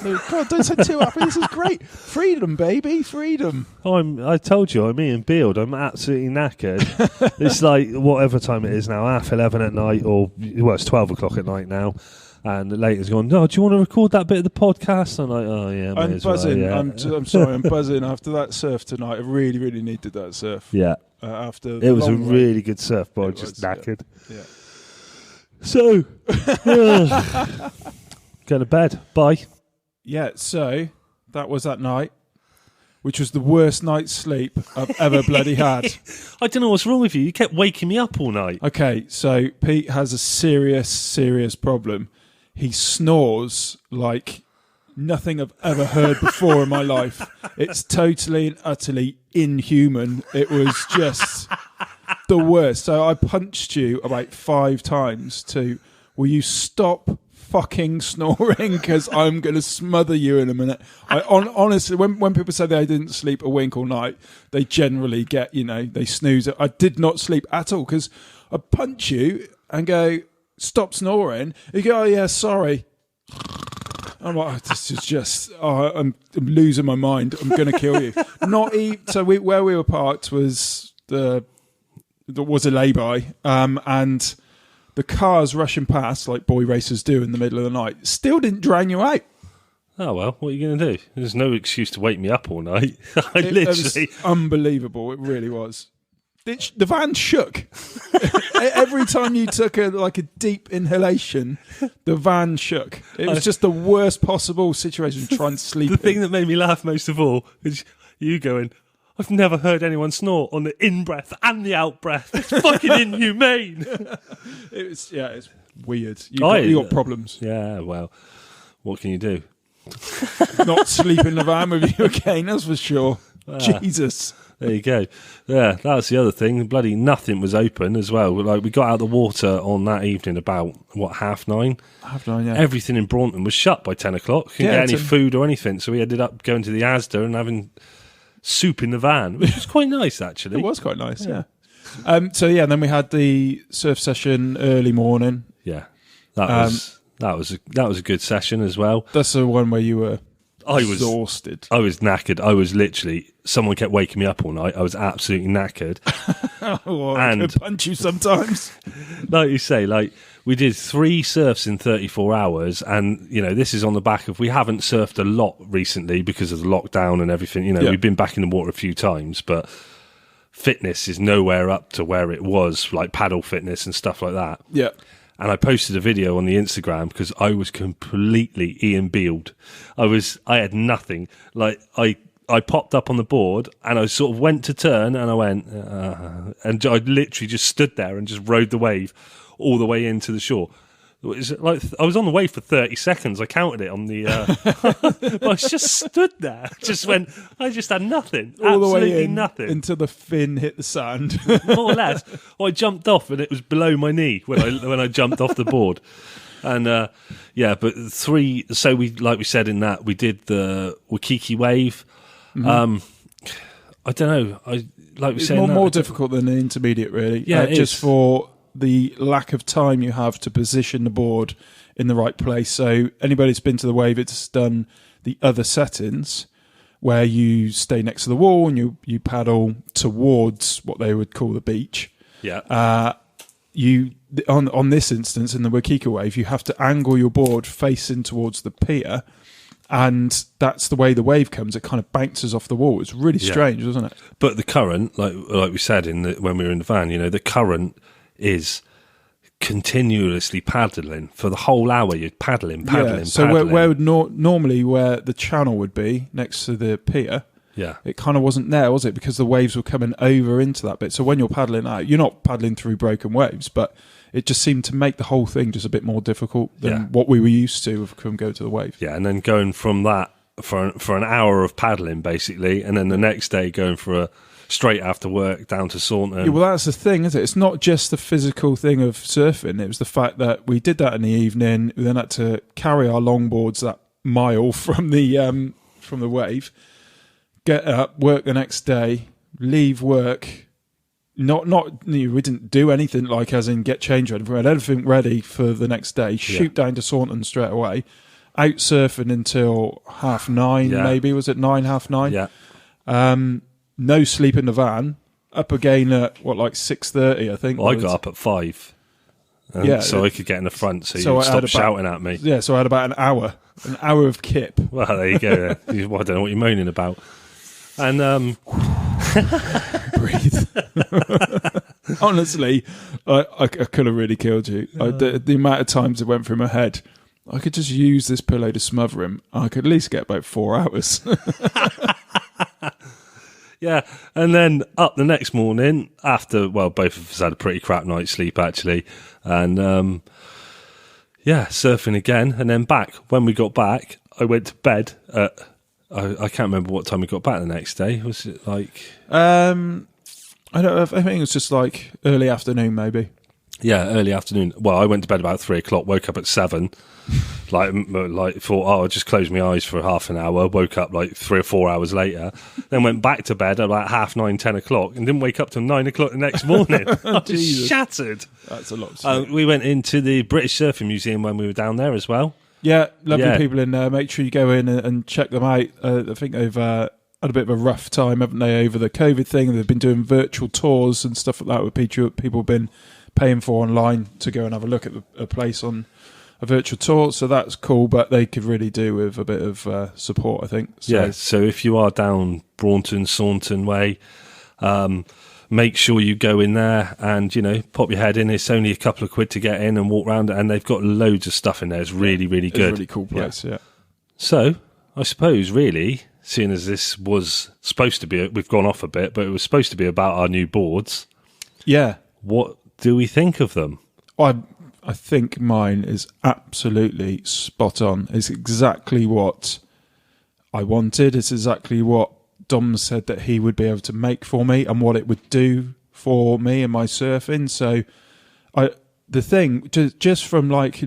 Oh, God, don't say too happy. This is great. Freedom, baby, freedom. I told you, I'm Ian Beald. I'm absolutely knackered. It's like whatever time it is now, 11:30 at night, or it's 12 o'clock at night now, And Leighton's gone, "No, do you want to record that bit of the podcast?" I'm like, "Oh yeah, I'm may as well, buzzing. yeah." I'm sorry, I'm buzzing after that surf tonight. I really, really needed that surf. Yeah, After it was a long really good surf, but I was just yeah. knackered. Yeah. So, go to bed. Bye. Yeah, so that was that night, which was the worst night's sleep I've ever bloody had. I don't know what's wrong with you. You kept waking me up all night. Okay, so Pete has a serious, serious problem. He snores like nothing I've ever heard before in my life. It's totally and utterly inhuman. It was just the worst. So I punched you about 5 times to, will you stop fucking snoring, because I'm going to smother you in a minute. Honestly, when people say they didn't sleep a wink all night, they generally get, they snooze. I did not sleep at all, because I punch you and go, stop snoring. You go, oh yeah, sorry. I'm like, oh, this is just, I'm losing my mind. I'm going to kill you. So where we were parked was there was a lay-by, and the cars rushing past like boy racers do in the middle of the night still didn't drown you out. Oh, well, what are you going to do? There's no excuse to wake me up all night. It was unbelievable. It really was. The van shook. Every time you took a deep inhalation, the van shook. It was just the worst possible situation to try and sleep The thing that made me laugh most of all is you going, "I've never heard anyone snore on the in-breath and the out-breath. It's fucking inhumane." It's weird. You got problems. Yeah, well, what can you do? Not sleep in the van with you again, that's for sure. Jesus. There you go. Yeah, that's the other thing. Bloody nothing was open as well. Like, we got out of the water on that evening about, 9:30? 9:30, yeah. Everything in Braunton was shut by 10 o'clock. Couldn't get any food or anything. So we ended up going to the Asda and having soup in the van, which was quite nice, actually. It was quite nice, yeah. And then we had the surf session early morning. Yeah, that was a good session as well. That's the one where you were exhausted. I was knackered. I was literally, someone kept waking me up all night. I was absolutely knackered. I could punch you sometimes. Like you say, we did 3 surfs in 34 hours, and this is on the back of, we haven't surfed a lot recently because of the lockdown and everything. We've been back in the water a few times, but fitness is nowhere up to where it was, like paddle fitness and stuff like that. Yeah. And I posted a video on the Instagram because I was completely Ian Bealed. I had nothing. Like, I popped up on the board and I sort of went to turn and I went, and I literally just stood there and just rode the wave all the way into the shore. It was like I was on the wave for 30 seconds. I counted it on the. I just stood there. I just had nothing. All the absolutely way nothing until the fin hit the sand. More or less. I jumped off and it was below my knee when I jumped off the board. And but 3. So we said in that we did the Waikiki wave. Mm-hmm. I don't know. It's more difficult than the intermediate, really. Yeah, just for the lack of time you have to position the board in the right place. So anybody that's been to the wave, it's done the other settings where you stay next to the wall and you paddle towards what they would call the beach. Yeah. On this instance, in the Waikiki wave, you have to angle your board facing towards the pier, and that's the way the wave comes. It kind of bounces off the wall. It's really strange, isn't it? But the current, like we said when we were in the van, the current is continuously paddling for the whole hour. You're paddling. So where would normally where the channel would be next to the pier, it kind of wasn't there, was it? Because the waves were coming over into that bit. So when you're paddling out, you're not paddling through broken waves, but it just seemed to make the whole thing just a bit more difficult than what we were used to from go to the wave. Yeah, and then going from that for an hour of paddling basically, and then the next day going for a straight after work down to Saunton. Yeah, well, that's the thing, isn't it? It's not just the physical thing of surfing. It was the fact that we did that in the evening. We then had to carry our longboards that mile from the wave, get up, work the next day, leave work. We didn't do anything like as in get changed or anything. We had everything ready for the next day. Shoot down to Saunton straight away. Out surfing until 9:30, maybe. Was it 9, 9:30? Yeah. No sleep in the van. Up again at 6:30, I think. Well, I got up at 5. Yeah, so I could get in the front, so, so you'd I stop had about- shouting at me. Yeah, so I had about an hour of kip. Well, there you go. Well, I don't know what you're moaning about. And Breathe. Honestly, I could have really killed you. The amount of times it went through my head, I could just use this pillow to smother him. I could at least get about 4 hours. yeah, and then up the next morning after, well, both of us had a pretty crap night's sleep actually, and surfing again, and then back. When we got back, I went to bed at, I can't remember what time we got back the next day. Was it like? I think it was just like early afternoon, maybe. Yeah, early afternoon. Well, I went to bed about 3 o'clock, woke up at 7, like thought, I'll just close my eyes for half an hour, woke up like 3 or 4 hours later, then went back to bed at about 9:30, 10 o'clock, and didn't wake up till 9 o'clock the next morning. I was Jesus. shattered. That's a lot. We went into the British Surfing Museum when we were down there as well. Yeah, lovely Yeah. people in there. Make sure you go in and check them out. I think they've had a bit of a rough time, haven't they, over the COVID thing? They've been doing virtual tours and stuff like that, where people have been paying for online to go and have a look at a place on a virtual tour. So that's cool, but they could really do with a bit of support, I think. So, Yeah, so if you are down Braunton, Saunton way, make sure you go in there and, pop your head in. It's only a couple of quid to get in and walk around, and they've got loads of stuff in there. It's really, really it's good. a really cool place, yeah. So, I suppose, really, seeing as this was supposed to be, we've gone off a bit, but it was supposed to be about our new boards. Yeah. What do we think of them? I think mine is absolutely spot on. It's exactly what I wanted. It's exactly what Dom said that he would be able to make for me and what it would do for me and my surfing. So the thing, just from like,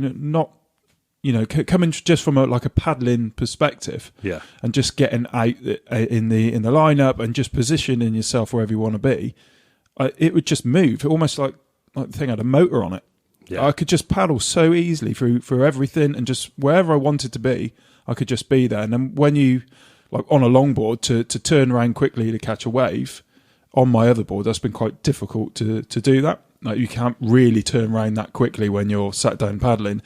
coming just from a paddling perspective, Yeah. and just getting out in the lineup and just positioning yourself wherever you want to be, it would just move. Almost like the thing had a motor on it. Yeah. I could just paddle so easily through everything, and just wherever I wanted to be, I could just be there. And then when you, like on a longboard, to turn around quickly to catch a wave, on my other board, that's been quite difficult to do that. Like you can't really turn around that quickly when you're sat down paddling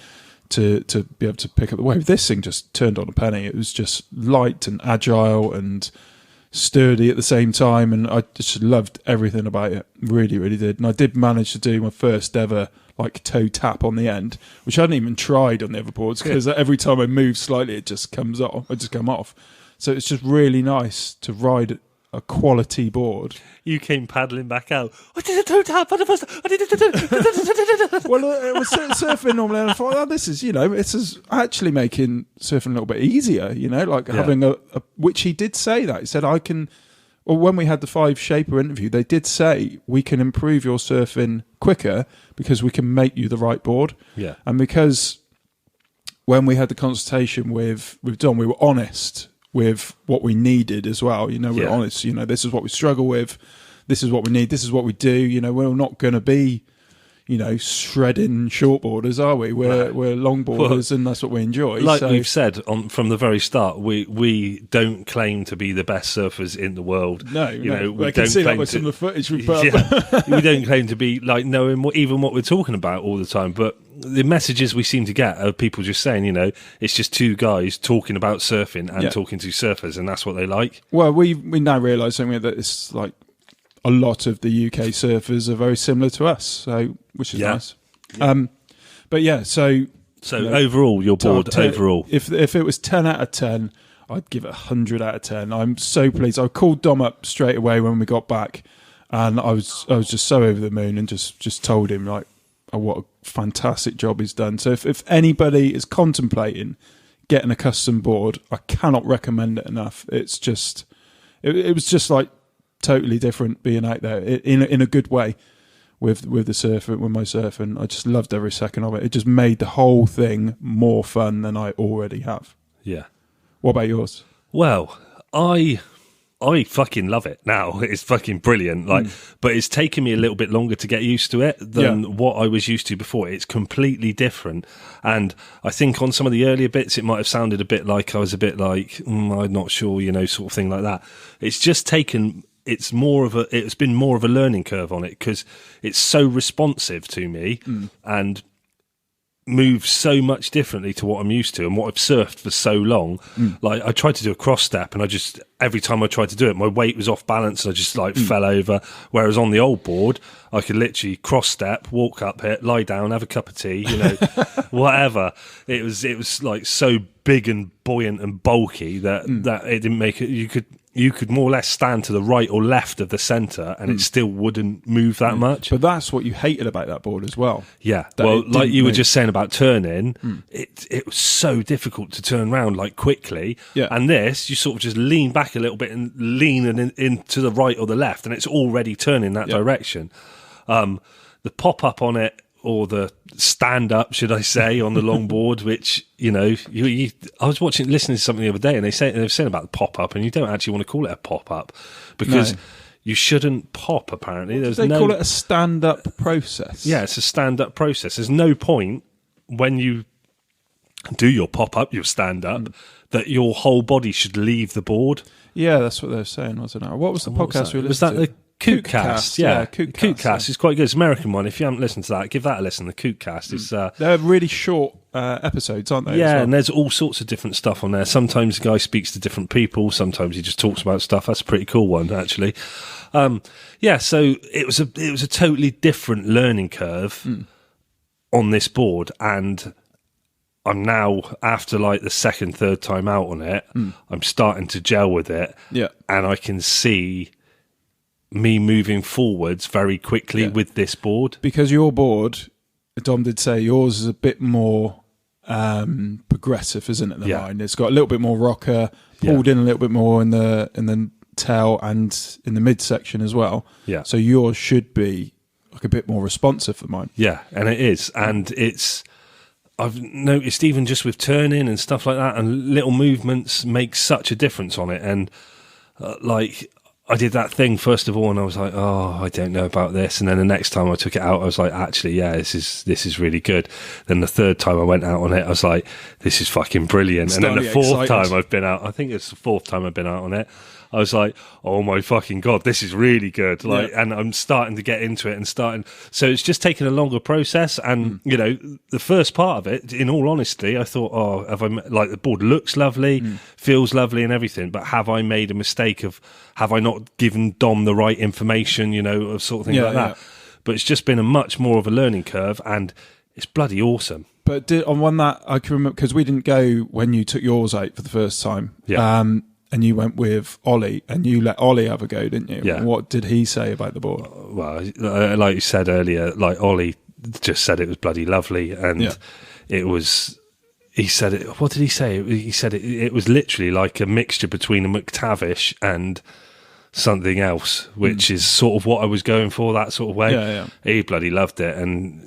to be able to pick up the wave. This thing just turned on a penny. It was just light and agile and sturdy at the same time, and I just loved everything about it. Really, really did. And I did manage to do my first ever like toe tap on the end, which I hadn't even tried on the other boards, because every time I move slightly, it just comes off. I just come off. So it's just really nice to ride a quality board. You came paddling back out. I did a toe tap for the first time. I did it. Well, it was surfing normally, and I thought, oh, this is actually making surfing a little bit easier, like having a which he did say that. He said, when we had the 5 Shaper interview, they did say we can improve your surfing quicker because we can make you the right board. Yeah. And because when we had the consultation with Don, we were honest with what we needed as well. We're honest, this is what we struggle with, this is what we need, this is what we do. We're not going to be, shredding shortboarders, are we? We're longboarders, and that's what we enjoy. Like we've said from the very start, we don't claim to be the best surfers in the world. No, we I can don't see that claim by to, some of the footage we put up. we don't claim to be like knowing what we're talking about all the time. But the messages we seem to get are people just saying, it's just 2 guys talking about surfing and talking to surfers, and that's what they like. Well, we now realise something that it's like a lot of the UK surfers are very similar to us, so which is nice. Yeah. But yeah, so overall, your board overall. If it was 10 out of 10, I'd give it 100 out of 10. I'm so pleased. I called Dom up straight away when we got back, and I was just so over the moon, and just told him like, oh, what a fantastic job he's done. So if anybody is contemplating getting a custom board, I cannot recommend it enough. It's just it was just like totally different being out there in a good way with the surfing, with my surfing. I just loved every second of it. It just made the whole thing more fun than I already have. Yeah. What about yours? Well, I fucking love it now. It's fucking brilliant. But it's taken me a little bit longer to get used to it than what I was used to before. It's completely different. And I think on some of the earlier bits, it might have sounded a bit like I was a bit like, I'm not sure, sort of thing like that. It's just taken... it's been more of a learning curve on it because it's so responsive to me, and moves so much differently to what I'm used to and what I've surfed for so long. Like I tried to do a cross step, and every time I tried to do it, my weight was off balance and I just fell over. Whereas on the old board, I could literally cross step, walk up it, lie down, have a cup of tea, whatever. It was like so big and buoyant and bulky that it didn't make it. You could more or less stand to the right or left of the centre and it still wouldn't move that much. But that's what you hated about that board as well. Yeah. That Well, it like didn't you were move. just saying about turning, it was so difficult to turn around like quickly. Yeah. And this, you sort of just lean back a little bit and lean in to the right or the left, and it's already turning that direction. The pop-up on it, or the stand-up, should I say, on the longboard, which, I was listening to something the other day, and they were saying about the pop-up, and you don't actually want to call it a pop-up, because you shouldn't pop, apparently. They call it a stand-up process. Yeah, it's a stand-up process. There's no point when you do your pop-up, your stand-up, that your whole body should leave the board. Yeah, that's what they were saying, wasn't it? What was the podcast we listened Was that to? the Cootcast? Yeah, Cootcast. It's quite good. It's an American one. If you haven't listened to that, give that a listen. The Cootcast is They're really short episodes, aren't they? yeah, and there's all sorts of different stuff on there. Sometimes the guy speaks to different people. Sometimes he just talks about stuff. That's a pretty cool one, actually. So it was a totally different learning curve on this board, and I'm now, after like the second, third time out on it, I'm starting to gel with it. Yeah. And I can see me moving forwards very quickly with this board. Because your board, Dom did say yours is a bit more progressive, isn't it, than mine? It's got a little bit more rocker, pulled in a little bit more in the tail and in the midsection as well. Yeah. So yours should be like a bit more responsive than mine. Yeah, and it is. And I've noticed even just with turning and stuff like that, and little movements make such a difference on it. And I did that thing first of all, and I was like, "Oh, I don't know about this." And then the next time I took it out, I was like, "Actually, yeah, this is really good." Then the third time I went out on it, I was like, "This is fucking brilliant." And then the fourth time I've been out, I think it's the fourth time I've been out on it, I was like, "Oh my fucking god, this is really good!" And I'm starting to get into it So it's just taken a longer process. And the first part of it, in all honesty, I thought, "Oh, the board looks lovely, feels lovely, and everything." But have I made a mistake have I not given Dom the right information? Of sort of thing like that. But it's just been a much more of a learning curve, and it's bloody awesome. But on one that I can remember, because we didn't go when you took yours out for the first time. Yeah. And you went with Ollie, and you let Ollie have a go, didn't you? Yeah. What did he say about the board? Well, like you said earlier, like Ollie just said it was bloody lovely, and it was. He said it. What did he say? He said it was literally like a mixture between a McTavish and something else, which is sort of what I was going for, that sort of way. Yeah. He bloody loved it, and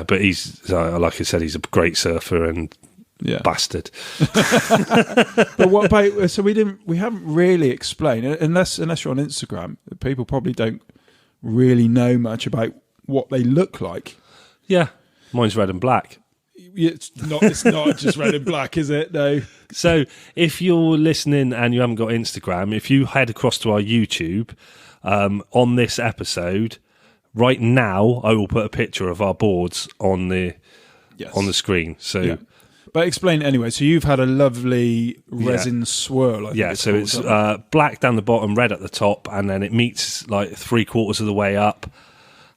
but he's, like I said, he's a great surfer and bastard. But what about? So we haven't really explained, unless you're on Instagram, people probably don't really know much about what they look like. Yeah, mine's red and black. It's not just red and black, is it? No. So if you're listening and you haven't got Instagram, if you head across to our YouTube on this episode right now, I will put a picture of our boards on the screen. So, but explain it anyway. So you've had a lovely resin swirl. I think so it's black down the bottom, red at the top, and then it meets like 3/4 of the way up.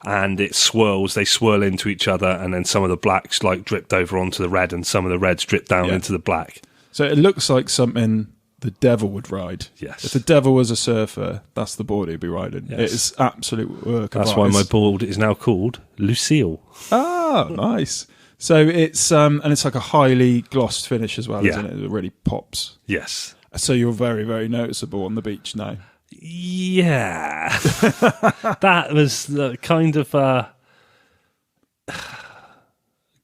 And it swirls, they swirl into each other, and then some of the blacks like dripped over onto the red, and some of the reds drip down into the black. So it looks like something the devil would ride. Yes. If the devil was a surfer, that's the board he'd be riding. Yes. It is absolute work That's of why art. my board is now called Lucille. Ah, nice. So it's and it's like a highly glossed finish as well, isn't it? It really pops. Yes. So you're very, very noticeable on the beach now. Yeah. That was the kind of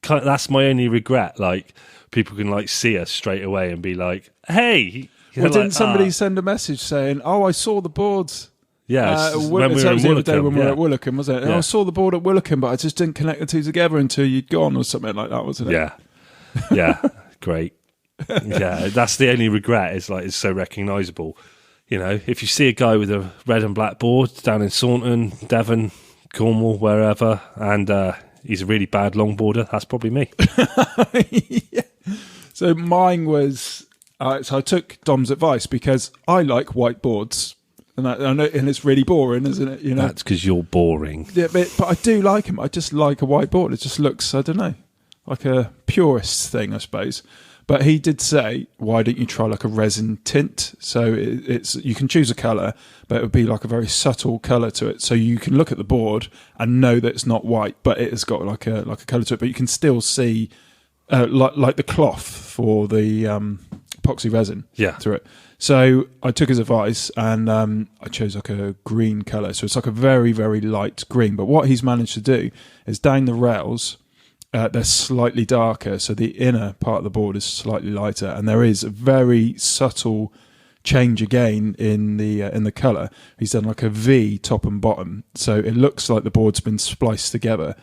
that's my only regret. Like, people can like see us straight away and be like, "Hey." Well, didn't somebody send a message saying, "Oh, I saw the boards"? Yeah, when we were in Willicombe, when we were at Willicombe, wasn't it? And Yeah. I saw the board at Willicombe, but I just didn't connect the two together until you'd gone, or something like that, wasn't it? Yeah, great. Yeah, that's the only regret. Is like it's so recognisable. If you see a guy with a red and black board down in Saunton, Devon, Cornwall, wherever, and he's a really bad longboarder, that's probably me. Yeah. So mine was, so I took Dom's advice because I like white boards. And I know, and it's really boring, isn't it? You know, That's because you're boring. yeah, but I do like him. I just like a white board. It just looks, I don't know, like a purist thing, I suppose. But he did say, why don't you try like a resin tint? So it's you can choose a colour, but it would be like a very subtle colour to it. So you can look at the board and know that it's not white, but it has got like a colour to it. But you can still see like the cloth for the epoxy resin through it. So I took his advice and I chose like a green colour. So it's like a very, very light green. But what he's managed to do is down the rails, they're slightly darker. So the inner part of the board is slightly lighter. And there is a very subtle change again in the colour. He's done like a V top and bottom. So it looks like the board's been spliced together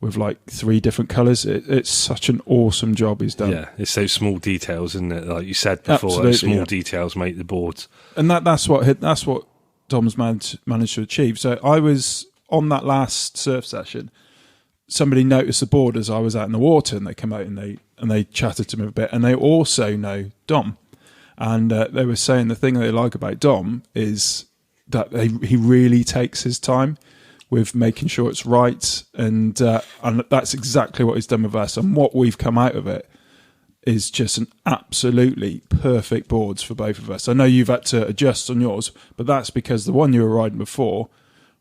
with like 3 different colours. It's such an awesome job he's done. Yeah, it's those small details, isn't it? Like you said before, Absolutely, those small yeah. details make the boards. And that's what Dom's managed to achieve. So I was on that last surf session. Somebody noticed the board as I was out in the water, and they come out and they chatted to me a bit. And they also know Dom, and they were saying the thing they like about Dom is that he really takes his time with making sure it's right, and that's exactly what he's done with us. And what we've come out of it is just an absolutely perfect boards for both of us. I know you've had to adjust on yours, but that's because the one you were riding before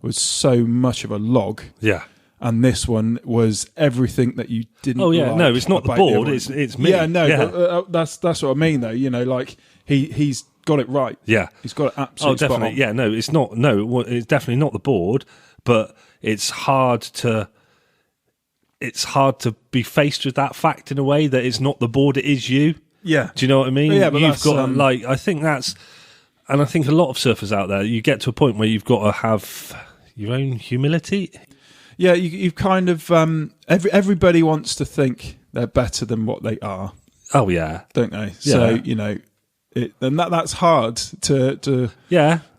was so much of a log. Yeah. And this one was everything that you didn't. Oh yeah, like no, it's not the about board. other one. It's me. Yeah, no, Yeah. but, that's what I mean though. You know, like he's got it right. Yeah. He's got it absolutely. Oh, definitely. Spot on. Yeah, no, it's not. No, it's definitely not the board. But it's hard to be faced with that fact in a way that it's not the board, it is you. Yeah. Do you know what I mean? Yeah, but you've that's, got like, I think that's, and I think a lot of surfers out there, you get to a point where you've got to have your own humility. Yeah, you've kind of everybody wants to think they're better than what they are. Oh yeah, don't they? Yeah. So you know, and that's hard to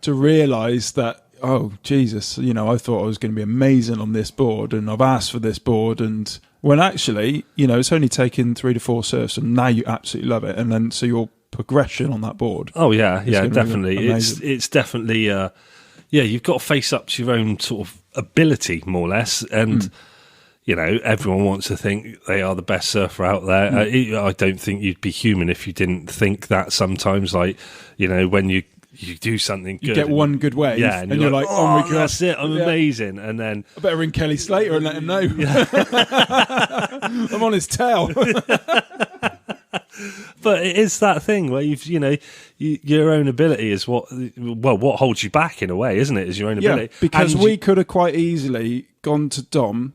realise that. Oh Jesus, you know, I thought I was going to be amazing on this board, and I've asked for this board, and when actually, you know, it's only taken 3 to 4 surfs, and now you absolutely love it, and then so your progression on that board. Oh yeah, definitely. It's definitely. You've got to face up to your own sort of ability, more or less, and you know, everyone wants to think they are the best surfer out there. I don't think you'd be human if you didn't think that. Sometimes, like, you know, when you do something good, you get one good wave, yeah, and you're like, oh my god, that's it, I'm amazing. And then I better ring Kelly Slater and let him know. I'm on his tail. But it is that thing where your own ability is what holds you back in a way, isn't it? Is your own ability. Because we could have quite easily gone to Dom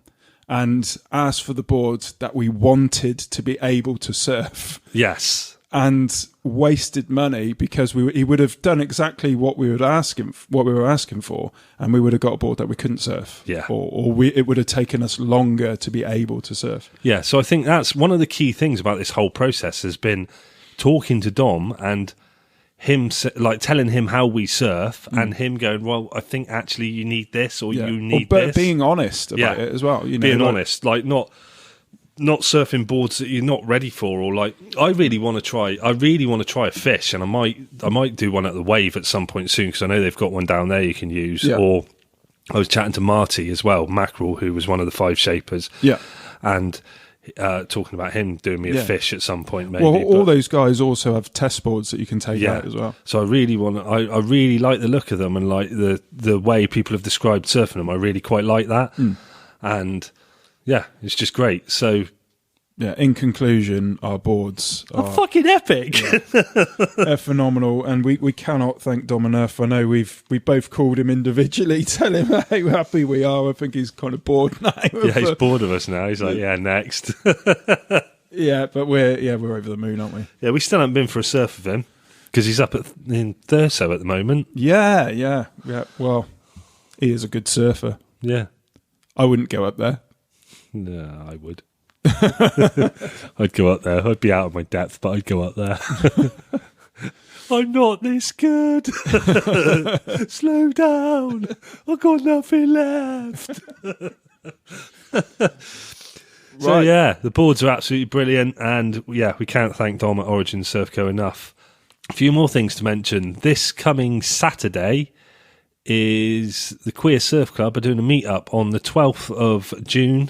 and asked for the board that we wanted to be able to surf. Yes. And wasted money because he would have done exactly what we were asking for, and we would have got a board that we couldn't surf. Yeah. Or it would have taken us longer to be able to surf. Yeah, so I think that's one of the key things about this whole process has been talking to Dom and him like telling him how we surf and him going, well, I think actually you need this or you need this. Being honest about it as well. You know, being honest, like not surfing boards that you're not ready for, or like I really want to try a fish, and I might do one at the Wave at some point soon because I know they've got one down there you can use. Yeah. Or I was chatting to Marty as well, Mackerel, who was one of the 5 shapers. Yeah. And talking about him doing me a fish at some point, maybe. Well, all those guys also have test boards that you can take out as well. So I really really like the look of them, and like the way people have described surfing them. I really quite like that, and yeah, it's just great. So yeah, in conclusion, our boards are fucking epic. They're phenomenal, and we cannot thank Dom enough. I know we both called him individually, tell him how happy we are. I think he's kind of bored now. Yeah, he's bored of us now. He's like, yeah, next. Yeah, but we're over the moon, aren't we? Yeah, we still haven't been for a surf with him because he's up in Thurso at the moment. Yeah. Well, he is a good surfer. Yeah, I wouldn't go up there. No, I would. I'd go up there. I'd be out of my depth, but I'd go up there. I'm not this good. Slow down. I've got nothing left. So yeah, the boards are absolutely brilliant, and yeah, we can't thank Dom at Origin Surf Co enough. A few more things to mention. This coming Saturday is the Queer Surf Club are doing a meet-up on the 12th of June,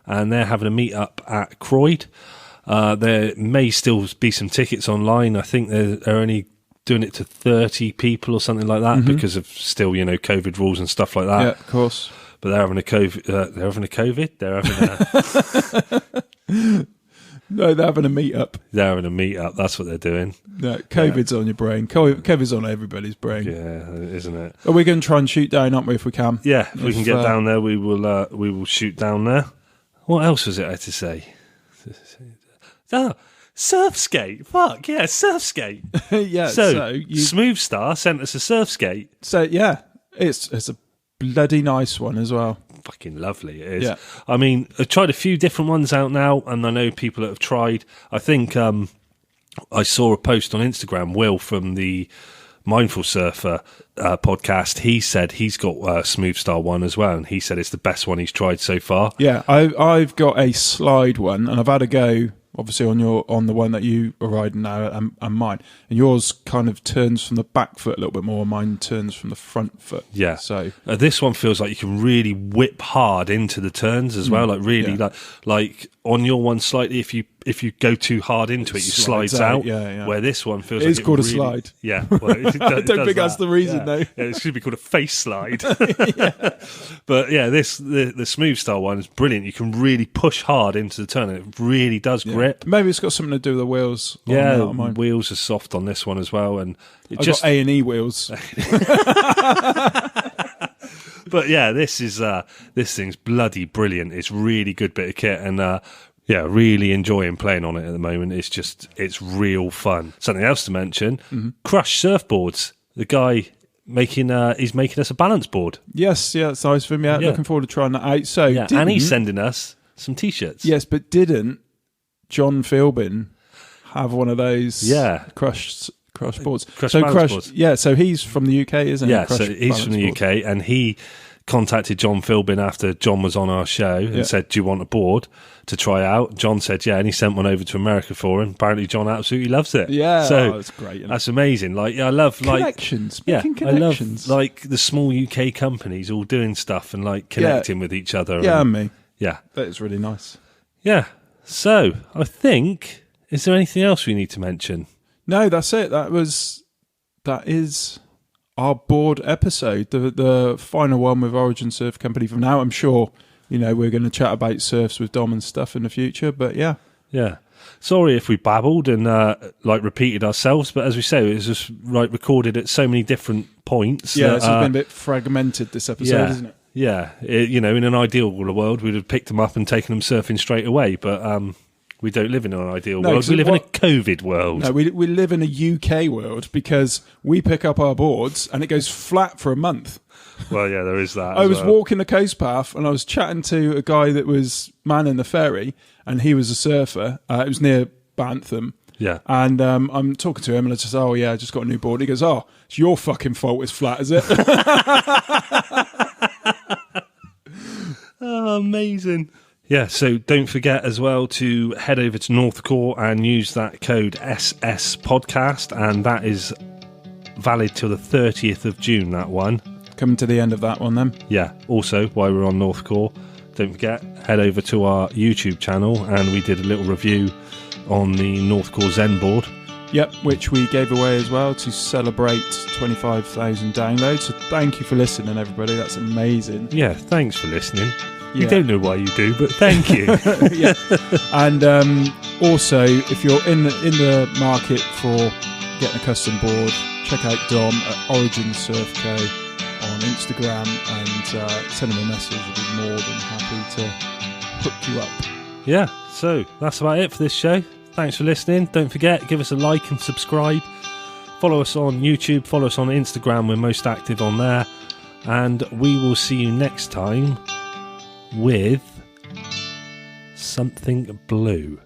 and they're having a meet-up at Croyd. There may still be some tickets online. I think they're only doing it to 30 people or something like that because of still, COVID rules and stuff like that. Yeah, of course. But they're having a COVID. They're having a. No, they're having a meet-up. They're having a meet-up. That's what they're doing. No, COVID's on your brain. COVID's on everybody's brain. Yeah, isn't it? Are we going to try and shoot down, aren't we, if we can? Yeah, if we can get down there, we will shoot down there. What else was it I had to say? Oh, surf skate. Fuck, yeah, surf skate. Yeah, So Smooth Star sent us a surf skate. So, yeah, it's a bloody nice one as well. Fucking lovely it is. Yeah. I mean, I've tried a few different ones out now, and I know people that have tried. I think I saw a post on Instagram, Will from the Mindful Surfer podcast. He said he's got a Smooth Star one as well, and he said it's the best one he's tried so far. Yeah, I've got a slide one, and I've had a go, obviously, on the one that you are riding now and mine. And yours kind of turns from the back foot a little bit more, mine turns from the front foot. Yeah. So this one feels like you can really whip hard into the turns as well. Like really, like on your one slightly, if you go too hard into it, you slides out. Yeah. Where this one feels It's like called really, a slide. Yeah. Well, I don't think that's the reason, though. Yeah, it should be called a face slide. But yeah, the Smooth Star one is brilliant. You can really push hard into the turn, and it really does grip. Maybe it's got something to do with the wheels. Yeah, wheels are soft on this one as well, and I've got A&E wheels. But yeah, this thing's bloody brilliant. It's really good bit of kit, and really enjoying playing on it at the moment. It's real fun. Something else to mention: Crush Surfboards. The guy he's making us a balance board. Yes, yeah, it's nice for me. Yeah, looking forward to trying that out. So, and he's sending us some t-shirts. Yes, but didn't John Philbin have one of those? Yeah, Crush boards. Crush balance boards. Yeah, so he's from the UK, isn't he? Yeah, so he's from the UK, and he contacted John Philbin after John was on our show and said, "Do you want a board to try out?" John said, "Yeah," and he sent one over to America for him. Apparently, John absolutely loves it. Yeah, so it's great. That's amazing. Like, I love connections. I Connections. love like the small UK companies all doing stuff and like connecting with each other. Yeah, and me. Yeah, that is really nice. Yeah. So I think, is there anything else we need to mention? No, that's it. That is our board episode, the final one with Origin Surf Company. From now, I'm sure we're going to chat about surfs with Dom and stuff in the future. But yeah. Sorry if we babbled and repeated ourselves, but as we say, it was just recorded at so many different points. Yeah, it's been a bit fragmented this episode, isn't it? Yeah, in an ideal world, we'd have picked them up and taken them surfing straight away, but we don't live in an ideal world. We live in a COVID world. No, we live in a UK world because we pick up our boards and it goes flat for a month. Well, yeah, there is that. I was walking the coast path and I was chatting to a guy that was manning the ferry, and he was a surfer. It was near Bantham. Yeah. And I'm talking to him and I just, I just got a new board. He goes, "Oh, it's your fucking fault it's flat, is it?" Oh, amazing. Yeah, so don't forget as well to head over to Northcore and use that code SS Podcast, and that is valid till the 30th of June, that one. Coming to the end of that one then. Yeah, also, while we're on Northcore, don't forget, head over to our YouTube channel, and we did a little review on the Northcore Zen board. Yep, which we gave away as well to celebrate 25,000 downloads. So thank you for listening, everybody. That's amazing. Yeah, thanks for listening. Yeah. We don't know why you do, but thank you. Yeah. And also, if you're in the market for getting a custom board, check out Dom at Origin Surf Co on Instagram and send him a message. He'll be more than happy to hook you up. Yeah, so that's about it for this show. Thanks for listening. Don't forget, give us a like and subscribe. Follow us on YouTube, follow us on Instagram. We're most active on there. And we will see you next time with something blue.